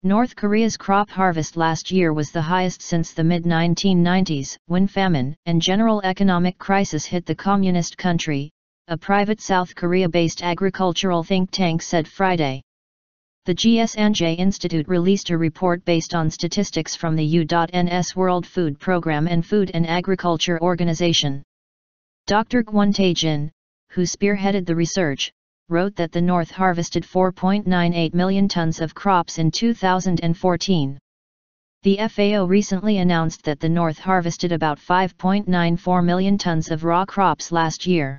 North Korea's crop harvest last year was the highest since the mid-1990s, when famine and general economic crisis hit the communist country, a private South Korea-based agricultural think tank said Friday. The GS&J Institute released a report based on statistics from the U.N.'s World Food Programme and Food and Agriculture Organization. Dr. Gwon Tae-jin, who spearheaded the research, wrote that the North harvested 4.98 million tons of crops in 2014. The FAO recently announced that the North harvested about 5.94 million tons of raw crops last year.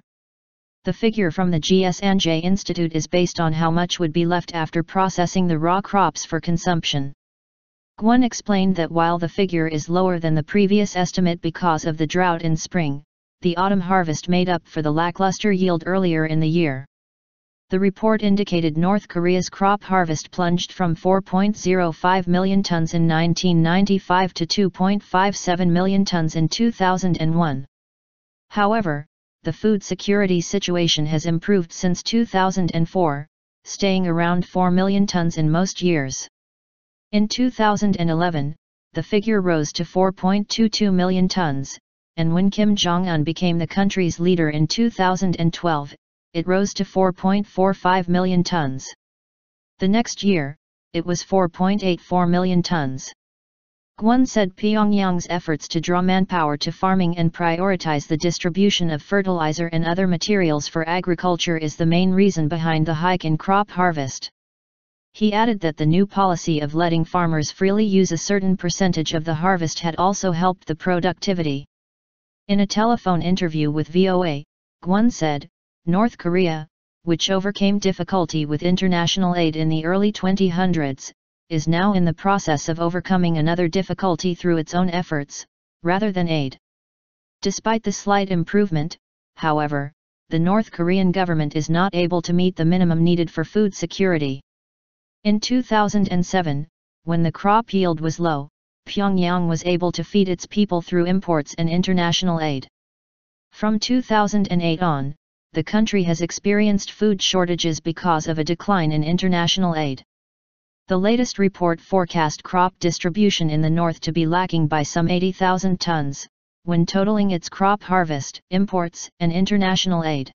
The figure from the GS&J Institute is based on how much would be left after processing the raw crops for consumption. Gwon explained that while the figure is lower than the previous estimate because of the drought in spring, the autumn harvest made up for the lackluster yield earlier in the year. The report indicated North Korea's crop harvest plunged from 4.05 million tons in 1995 to 2.57 million tons in 2001. However, the food security situation has improved since 2004, staying around 4 million tons in most years. In 2011, the figure rose to 4.22 million tons, and when Kim Jong-un became the country's leader in 2012, it rose to 4.45 million tons. The next year, it was 4.84 million tons. Gwon said Pyongyang's efforts to draw manpower to farming and prioritize the distribution of fertilizer and other materials for agriculture is the main reason behind the hike in crop harvest. He added that the new policy of letting farmers freely use a certain percentage of the harvest had also helped the productivity. In a telephone interview with VOA, Gwon said, North Korea, which overcame difficulty with international aid in the early 2000s, is now in the process of overcoming another difficulty through its own efforts, rather than aid. Despite the slight improvement, however, the North Korean government is not able to meet the minimum needed for food security. In 2007, when the crop yield was low, Pyongyang was able to feed its people through imports and international aid. From 2008 on, the country has experienced food shortages because of a decline in international aid. The latest report forecast crop distribution in the north to be lacking by some 80,000 tons, when totaling its crop harvest, imports, and international aid.